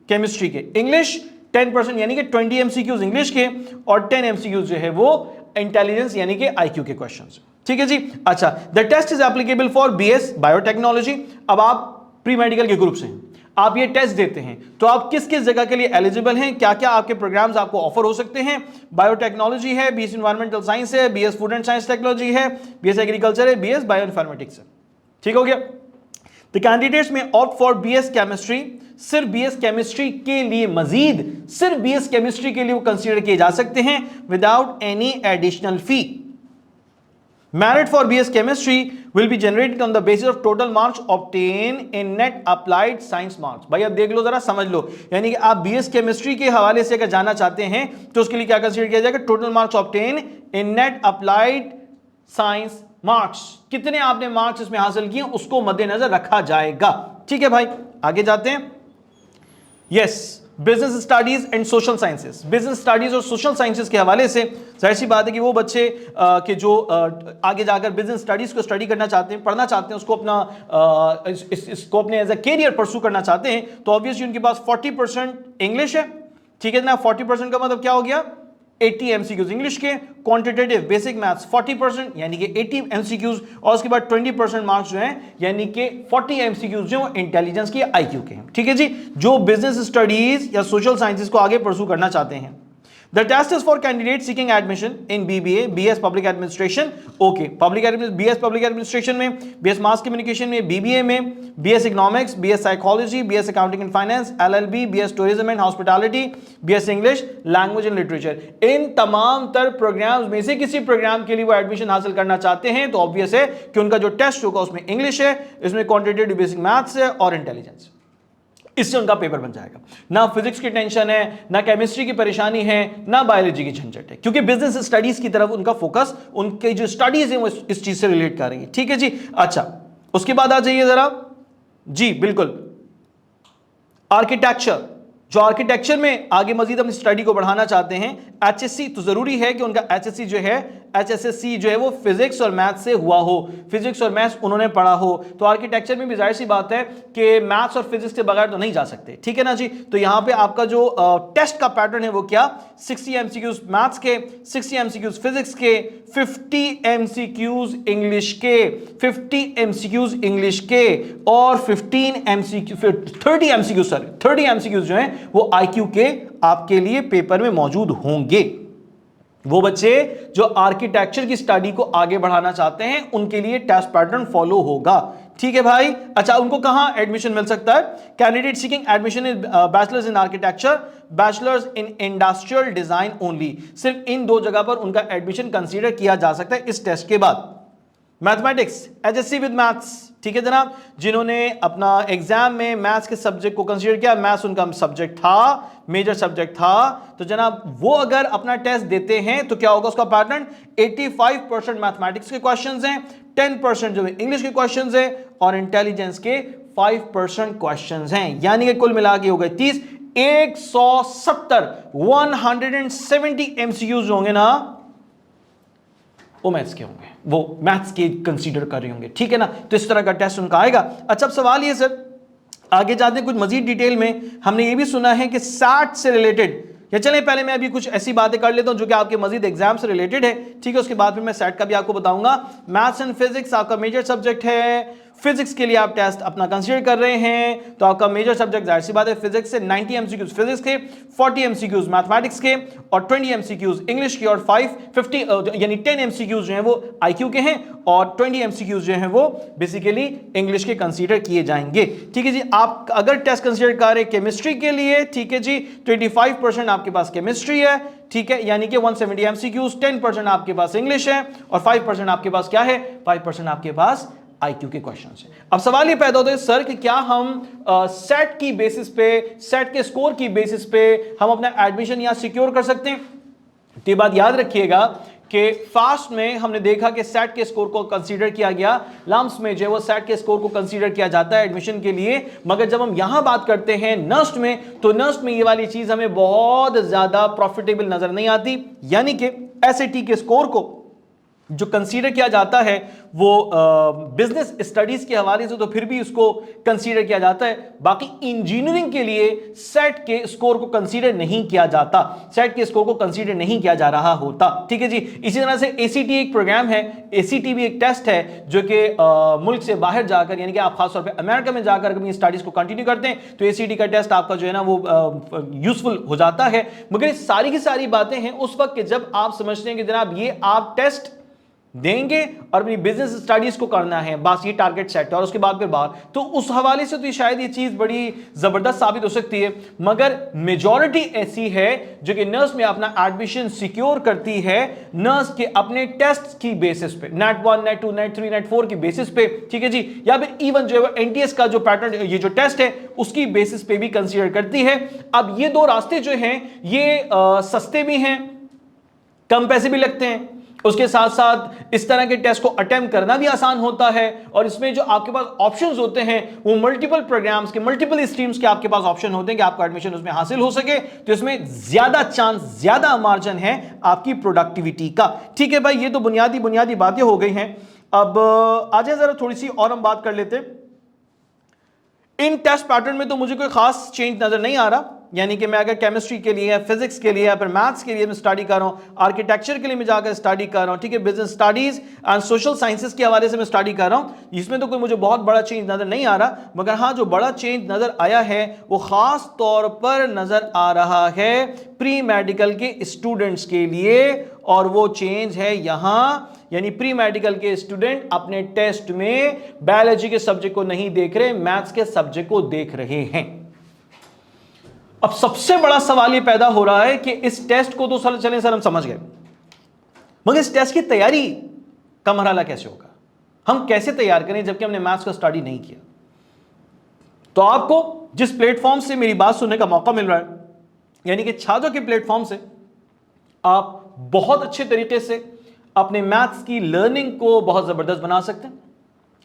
केमिस्ट्री के, इंग्लिश 10% यानी कि 20 एमसीक्यूज इंग्लिश के, और 10 एमसीक्यूज जो है वो इंटेलिजेंस यानी कि आईक्यू के क्वेश्चंस। ठीक है जी। अच्छा, the test is applicable for BS biotechnology. अब आप प्री मेडिकल के ग्रुप से हैं, आप ये टेस्ट देते हैं, तो आप किस किस जगह के लिए एलिजिबल हैं, क्या क्या आपके प्रोग्राम्स आपको ऑफर हो सकते हैं? बायोटेक्नोलॉजी है, बीएस एनवायरमेंटल साइंस है, BS food and science technology है, बीएस एग्रीकल्चर है, बीएस बायो इन्फॉर्मेटिक्स है। ठीक हो गया। The candidates may opt for BS chemistry, सिर्फ बीएस केमिस्ट्री के लिए, मजीद सिर्फ बीएस केमिस्ट्री के लिए वो कंसीडर किए जा सकते हैं without any additional fee. Merit for BS Chemistry will be generated on the basis of total marks obtained in net applied science marks। भाई अब देख लो जरा, समझ लो, यानी कि आप BS केमिस्ट्री के हवाले से अगर जाना चाहते हैं तो उसके लिए क्या कंसीडर किया जाएगा? टोटल मार्क्स ऑब्टेन इन नेट अप्लाइड साइंस मार्क्स, कितने आपने मार्क्स इसमें हासिल किए उसको मद्देनजर रखा जाएगा। ठीक है भाई, आगे जाते हैं। Yes, business studies and social sciences, business studies और सोशल साइंसेस के हवाले से जाहिर सी बात है कि वो बच्चे के जो आगे जाकर बिजनेस स्टडीज को स्टडी करना चाहते हैं, पढ़ना चाहते हैं, उसको अपना इसको अपने एज ए कैरियर परस्यू करना चाहते हैं, तो ऑब्वियसली उनके पास 40% इंग्लिश है। ठीक है ना, 40% का मतलब क्या हो गया? 80 एमसीक्यूज इंग्लिश के, क्वांटिटेटिव बेसिक मैथ्स 40% यानी कि 80 एमसीक्यूज, और उसके बाद 20% मार्क्स जो हैं यानी कि 40 एमसीक्यूज जो इंटेलिजेंस के, आईक्यू के हैं। ठीक है जी, जो बिजनेस स्टडीज या सोशल साइंसेस को आगे परस्यू करना चाहते हैं। The test is for candidates seeking admission in BBA, BS Public Administration, okay, BS Public Administration में, BS Mass Communication में, BBA में, BS Economics, BS Psychology, BS Accounting and Finance, LLB, BS Tourism and Hospitality, BS English, Language and Literature, इन तमाम तर programmes में से किसी programme के लिए वो एडमिशन हासिल करना चाहते हैं, तो ऑब्वियस है कि उनका जो टेस्ट होगा उसमें इंग्लिश है, इसमें क्वांटिटेटिव बेसिक मैथ्स है और इंटेलिजेंस, इससे उनका पेपर बन जाएगा। ना फिजिक्स की टेंशन है, ना केमिस्ट्री की परेशानी है, ना बायोलॉजी की झंझट है, क्योंकि बिजनेस स्टडीज की तरफ उनका फोकस, उनके जो स्टडीज है वो इस चीज से रिलेट कर रही है। ठीक है जी। अच्छा, उसके बाद आ जाइए जरा जी, बिल्कुल आर्किटेक्चर, जो आर्किटेक्चर में आगे मजीद अपनी स्टडी को बढ़ाना चाहते हैं, एचएससी, तो जरूरी है कि उनका एचएससी जो है, एचएसएससी जो है वो फिजिक्स और मैथ्स से हुआ हो, फिजिक्स और मैथ्स उन्होंने पढ़ा हो। तो आर्किटेक्चर में भी जाहिर सी बात है कि मैथ्स और फिजिक्स के बगैर तो नहीं जा सकते। ठीक है ना जी। तो यहां पे आपका जो टेस्ट का पैटर्न है वो क्या? 60 एमसीक्यूज मैथ्स के, 60 एमसीक्यूज फिजिक्स के, 50 एमसीक्यूज इंग्लिश के, 50 एमसीक्यूज इंग्लिश के, और 30 एमसीक्यूज जो है वो आईक्यू के आपके लिए पेपर में मौजूद होंगे। वो बच्चे जो आर्किटेक्चर की स्टडी को आगे बढ़ाना चाहते हैं उनके लिए टेस्ट पैटर्न फॉलो होगा। ठीक है भाई। अच्छा, उनको कहां एडमिशन मिल सकता है? Candidate seeking admission in bachelors in architecture, bachelors in industrial design only, सिर्फ इन दो जगह पर उनका एडमिशन कंसीडर किया जा सकता है इस टेस्ट के बाद। मैथमेटिक्स, एचएससी विद मैथ्स, ठीक है जनाब, जिन्होंने अपना एग्जाम में मैथ्स के सब्जेक्ट को कंसीडर किया, मैथ्स उनका सब्जेक्ट था, मेजर सब्जेक्ट था, तो जनाब वो अगर अपना टेस्ट देते हैं तो क्या होगा उसका पैटर्न? 85% मैथमेटिक्स के क्वेश्चंस हैं, 10% जो है इंग्लिश के क्वेश्चंस हैं, और इंटेलिजेंस के 5% क्वेश्चंस हैं, यानी कि कुल मिला के हो गए 30, 170 एमसीक्यूज होंगे ना, वो मैथ्स के होंगे, वो मैथ्स के कंसीडर कर रहे होंगे। ठीक है ना, तो इस तरह का टेस्ट उनका आएगा। अच्छा, अब सवाल ये सर, आगे जाते हैं कुछ मजीद डिटेल में। हमने ये भी सुना है कि सैट से रिलेटेड, या चलें पहले मैं अभी कुछ ऐसी बातें कर लेता हूं जो कि आपके मजीद एग्जाम से रिलेटेड है। ठीक है, उसके बाद फिर मैं सैट का भी आपको बताऊंगा। मैथ्स एंड फिजिक्स आपका मेजर सब्जेक्ट है, फिजिक्स के लिए आप टेस्ट अपना कंसीडर कर रहे हैं तो आपका मेजर सब्जेक्ट जाहिर सी बात है फिजिक्स से 90 एमसीक्यूज फिजिक्स के, 40 एमसीक्यूज मैथमेटिक्स के और 20 एमसीक्यूज इंग्लिश के और 50 यानी 10 एमसीक्यूज जो हैं वो आईक्यू के हैं और 20 एमसीक्यूज जो हैं वो बेसिकली इंग्लिश के कंसीडर किए जाएंगे। ठीक है जी, आप अगर टेस्ट कंसीडर कर रहे हैं केमिस्ट्री के लिए, ठीक है जी, 25% आपके पास केमिस्ट्री है, ठीक है, यानी कि 170 एमसीक्यूज, 10% आपके पास इंग्लिश है और 5% आपके पास क्या है, 5% आपके पास आईक्यू के क्वेश्चंस है। अब सवाल ये पैदा होता है सर कि क्या हम सेट की बेसिस पे, सेट के स्कोर की बेसिस पे हम अपना एडमिशन यहां सिक्योर कर सकते हैं? तो ये बात याद रखिएगा कि फास्ट में हमने देखा कि सेट के स्कोर को कंसीडर किया गया, लम्स में जो है वो सेट के स्कोर को कंसीडर किया जाता है एडमिशन के लिए, मगर जब हम यहां बात करते हैं नस्ट में, तो नस्ट में ये वाली चीज हमें बहुत ज्यादा प्रॉफिटेबल नजर नहीं आती। यानी कि एसएटी के स्कोर को जो कंसीडर किया जाता है वो बिजनेस स्टडीज के हवाले से तो फिर भी उसको कंसीडर किया जाता है, बाकी इंजीनियरिंग के लिए सेट के स्कोर को कंसीडर नहीं किया जाता, सेट के स्कोर को कंसीडर नहीं किया जा रहा होता। ठीक है जी, इसी तरह से एसीटी एक प्रोग्राम है, एसीटी भी एक टेस्ट है जो कि मुल्क से बाहर जाकर, यानी कि आप खासतौर पर अमेरिका में जाकर अपनी स्टडीज को कंटिन्यू करते हैं तो एसीटी का टेस्ट आपका जो है ना वो यूजफुल हो जाता है। मगर सारी की सारी बातें हैं उस वक्त जब आप समझते हैं कि जनाब ये आप टेस्ट देंगे और अपनी बिजनेस स्टडीज को करना है, बस ये टारगेट सेट है और उसके बाद फिर बाहर, तो उस हवाले से तो शायद ये चीज बड़ी जबरदस्त साबित हो सकती है। मगर मेजॉरिटी ऐसी है जो कि नर्स में अपना एडमिशन सिक्योर करती है नर्स के अपने टेस्ट की बेसिस पे, नेट 1, नेट 2, नेट 3, नेट 4 की बेसिस पे, ठीक है जी, या फिर इवन जो है एनटीएस का जो पैटर्न, ये जो टेस्ट है उसकी बेसिस पे भी कंसीडर करती है। अब ये दो रास्ते जो हैं ये सस्ते भी हैं, कम पैसे भी लगते हैं, उसके साथ साथ इस तरह के टेस्ट को अटेम्प्ट करना भी आसान होता है और इसमें जो आपके पास ऑप्शंस होते हैं वो मल्टीपल प्रोग्राम्स के, मल्टीपल स्ट्रीम्स के आपके पास ऑप्शन होते हैं कि आपका एडमिशन उसमें हासिल हो सके, तो इसमें ज्यादा चांस, ज्यादा मार्जिन है आपकी प्रोडक्टिविटी का। ठीक है भाई, ये तो बुनियादी बुनियादी बातें हो गई हैं। अब आ जाए जरा थोड़ी सी और हम बात कर लेते हैं। इन टेस्ट पैटर्न में तो मुझे कोई खास चेंज नजर नहीं आ रहा, यानी कि मैं अगर केमिस्ट्री के लिए, फिजिक्स के लिए या फिर मैथ्स के लिए मैं स्टडी कर रहा हूँ, आर्किटेक्चर के लिए मैं जाकर स्टडी कर रहा हूँ, ठीक है, business studies and social sciences के हवाले से मैं स्टडी कर रहा हूँ, इसमें तो कोई मुझे बहुत बड़ा चेंज नजर नहीं आ रहा। मगर हाँ, जो बड़ा चेंज नजर आया है वो खास तौर पर नजर आ रहा है प्री मेडिकल के स्टूडेंट्स के लिए, और वो चेंज है यहां, यानी प्री मेडिकल के स्टूडेंट अपने टेस्ट में बायोलॉजी के सब्जेक्ट को नहीं देख रहे, मैथ्स के सब्जेक्ट को देख रहे हैं। अब सबसे बड़ा सवाल ये पैदा हो रहा है कि इस टेस्ट को तो चले सर हम समझ गए, मगर इस टेस्ट की तैयारी का मरहला कैसे होगा, हम कैसे तैयार करें जबकि हमने मैथ्स का स्टडी नहीं किया। तो आपको जिस प्लेटफॉर्म से मेरी बात सुनने का मौका मिल रहा है, यानी कि छाजो के प्लेटफॉर्म से आप बहुत अच्छे तरीके से अपने मैथ्स की लर्निंग को बहुत जबरदस्त बना सकते हैं,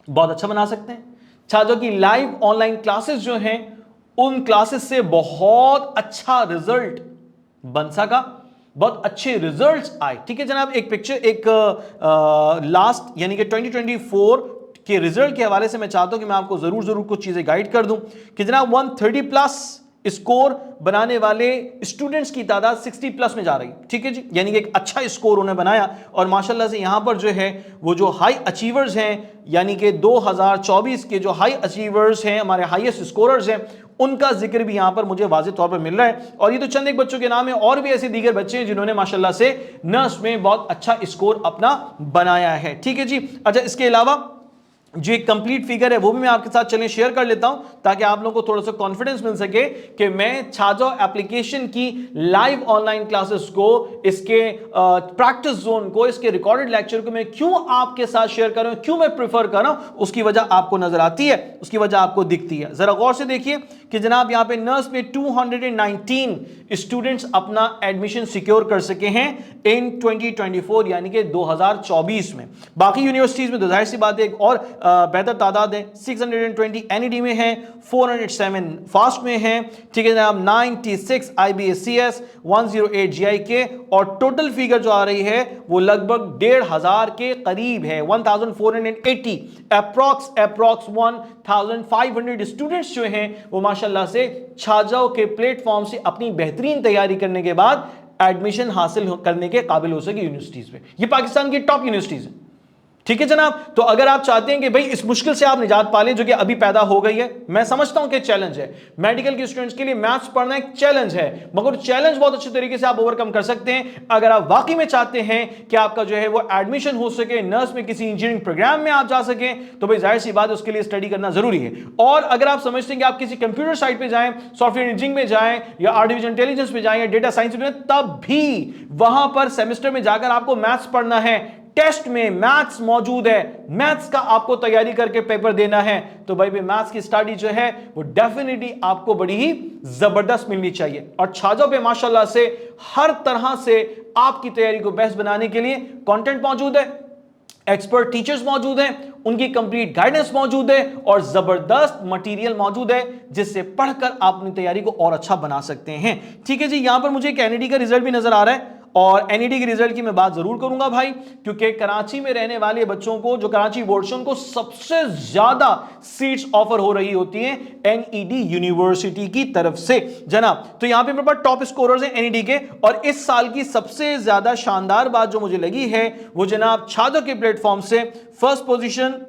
बहुत अच्छा बना सकते हैं। छाजो की लाइव ऑनलाइन क्लासेस जो हैं उन क्लासेस से बहुत अच्छा रिजल्ट बन सका, बहुत अच्छे रिजल्ट्स आए। ठीक है जनाब, एक पिक्चर, एक लास्ट यानी कि 2024 के रिजल्ट के हवाले से मैं चाहता हूं कि मैं आपको जरूर कुछ चीजें गाइड कर दूं कि जनाब 130 प्लस स्कोर बनाने वाले स्टूडेंट्स की तादाद 60 प्लस में जा रही। ठीक है जी, यानी कि एक अच्छा स्कोर उन्होंने बनाया और माशाल्लाह से यहां पर जो है वो जो हाई अचीवर्स हैं, यानी कि 2024 के जो हाई अचीवर्स हैं, हमारे हाईएस्ट स्कोरर्स हैं, उनका जिक्र भी यहां पर मुझे वाज़ेह तौर पर मिल रहा है। और ये तो चंद एक बच्चों के नाम है, और भी ऐसे दीगर बच्चे हैं जिन्होंने माशाल्लाह से नर्स में बहुत अच्छा स्कोर अपना बनाया है। ठीक है जी, अच्छा, इसके अलावा जो एक कंप्लीट फिगर है वो भी मैं आपके साथ चलें शेयर कर लेता हूं ताकि आप लोगों को थोड़ा सा कॉन्फिडेंस मिल सके कि मैं छाजो एप्लीकेशन की लाइव ऑनलाइन क्लासेस को, इसके प्रैक्टिस जोन को, इसके रिकॉर्डेड लेक्चर को मैं क्यों आपके साथ शेयर कर रहा हूं, क्यों मैं प्रेफर कर रहा हूं, उसकी वजह आपको नजर आती है, उसकी वजह आपको दिखती है। जरा गौर से देखिए कि जनाब यहां पे नर्स में 219 स्टूडेंट्स अपना एडमिशन सिक्योर कर सके हैं इन 2024 यानी कि 2024 में। बाकी यूनिवर्सिटीज में तो जाहिर सी बात है एक और बेहतर तादाद है, 620 एनईडी में है, 407 फास्ट में है, ठीक है जनाब, 96 IBACS, 108 GIK, और टोटल फिगर जो आ रही है वो लगभग 1500 के करीब है, 1480 अप्रॉक्स 1500 स्टूडेंट्स जो हैं वो माशाल्लाह से छाजाओ के प्लेटफॉर्म से अपनी बेहतरीन तैयारी करने के बाद एडमिशन हासिल करने के काबिल हो सके यूनिवर्सिटीज में। ये पाकिस्तान की टॉप यूनिवर्सिटीज हैं, ठीक है जनाब। तो अगर आप चाहते हैं कि भाई इस मुश्किल से आप निजात पा लें जो कि अभी पैदा हो गई है, मैं समझता हूं कि चैलेंज है, मेडिकल के स्टूडेंट्स के लिए मैथ्स पढ़ना एक चैलेंज है, मगर चैलेंज बहुत अच्छे तरीके से आप ओवरकम कर सकते हैं। अगर आप वाकई में चाहते हैं कि आपका जो है वो एडमिशन हो सके, नर्स में किसी इंजीनियरिंग प्रोग्राम में आप जा सकें, तो भाई जाहिर सी बात है उसके लिए स्टडी करना जरूरी है। और अगर आप समझते हैं कि आप किसी कंप्यूटर साइट पे जाएं, सॉफ्टवेयर इंजीनियरिंग में जाएं, या आर्टिफिशियल इंटेलिजेंस पे जाएं, या डेटा साइंस में, तब भी वहां पर सेमेस्टर में जाकर आपको मैथ्स पढ़ना है, टेस्ट में मैथ्स मौजूद है, मैथ्स का आपको तैयारी करके पेपर देना है, तो भाई मैथ्स की स्टडी जो है वो डेफिनेटली आपको बड़ी ही जबरदस्त मिलनी चाहिए। और छाजों पे माशाल्लाह से हर तरह से आपकी तैयारी को बेस्ट बनाने के लिए कंटेंट मौजूद है, एक्सपर्ट टीचर्स मौजूद हैं, उनकी कंप्लीट गाइडेंस मौजूद है, और जबरदस्त मटेरियल मौजूद है जिससे पढ़कर आप अपनी तैयारी को और अच्छा बना सकते हैं। ठीक है जी। यहां पर मुझे एक एनईडी का रिजल्ट भी नजर आ रहा है, और एनईडी के रिजल्ट की मैं बात जरूर करूंगा भाई, क्योंकि कराची में रहने वाले बच्चों को, जो कराची बोर्ड से, उनको सबसे ज्यादा सीट्स ऑफर हो रही होती हैं एनईडी यूनिवर्सिटी की तरफ से जनाब। तो यहां पे मेरे पास टॉप स्कोरर्स हैं एनईडी के, और इस साल की सबसे ज्यादा शानदार बात जो मुझे लगी है वो जनाब छाजो के प्लेटफॉर्म से फर्स्ट पोजीशन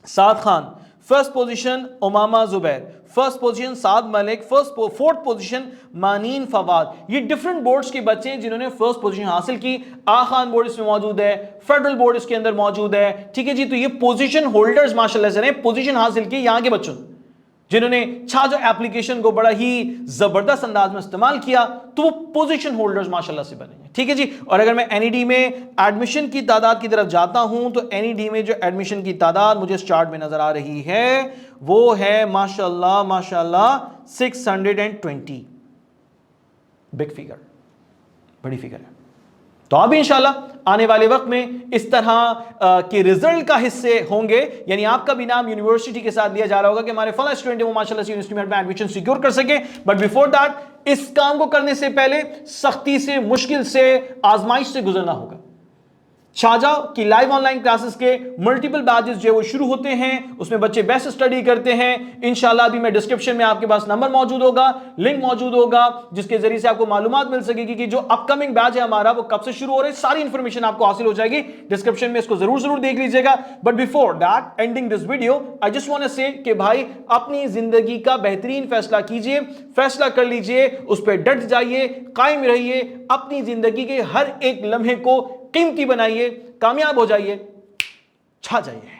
साद Khan, first position Umama Zubair, first position साद मलिक, फोर्थ पोजीशन मानीन फवाद। ये डिफरेंट बोर्ड्स के बच्चे हैं जिन्होंने फर्स्ट पोजीशन हासिल की। आ खान बोर्ड इसमें मौजूद है, फेडरल बोर्ड इसके अंदर मौजूद है। ठीक है जी। तो ये पोजीशन होल्डर्स माशाल्लाह से पोजीशन हासिल की यहां के बच्चों जिन्होंने छाजो एप्लीकेशन को बड़ा ही जबरदस्त अंदाज में इस्तेमाल किया, तो वो पोजीशन होल्डर्स माशाल्लाह से बने। ठीक है जी। और अगर मैं एनईडी में एडमिशन की तादाद की तरफ जाता हूं, तो एनईडी में जो एडमिशन की तादाद मुझे इस चार्ट में नजर आ रही है वो है माशाल्लाह माशाल्लाह 620। बिग फिगर, बड़ी फिगर है। तो अब इंशाल्लाह आने वाले वक्त में इस तरह के रिजल्ट का हिस्से होंगे, यानी आपका भी नाम यूनिवर्सिटी के साथ लिया जा रहा होगा कि हमारे फला स्टूडेंट है वो माशाल्लाह से यूनिवर्सिटी में एडमिशन सिक्योर कर सके। बट बिफोर दैट इस काम को करने से पहले सख्ती से, मुश्किल से, आजमाइश से गुजरना होगा। शाहजहां की लाइव ऑनलाइन क्लासेस के मल्टीपल बैचेस जो वो शुरू होते हैं, उसमें बच्चे बेस्ट स्टडी करते हैं। इंशाल्लाह अभी मैं डिस्क्रिप्शन में आपके पास नंबर मौजूद होगा, लिंक मौजूद होगा, जिसके जरिए से आपको मालूमात मिल सकेगी कि जो अपकमिंग बैच है हमारा वो कब से शुरू हो रहा है। सारी इंफॉर्मेशन आपको हासिल हो जाएगी डिस्क्रिप्शन में, इसको जरूर देख लीजिएगा। But before that ending this video, I just want to say कि भाई अपनी जिंदगी का बेहतरीन फैसला कीजिए, फैसला कर लीजिए, उस पर डट जाइए, कायम रहिए, अपनी जिंदगी के हर एक लम्हे को कीमती बनाइए, कामयाब हो जाइए, छा जाइए।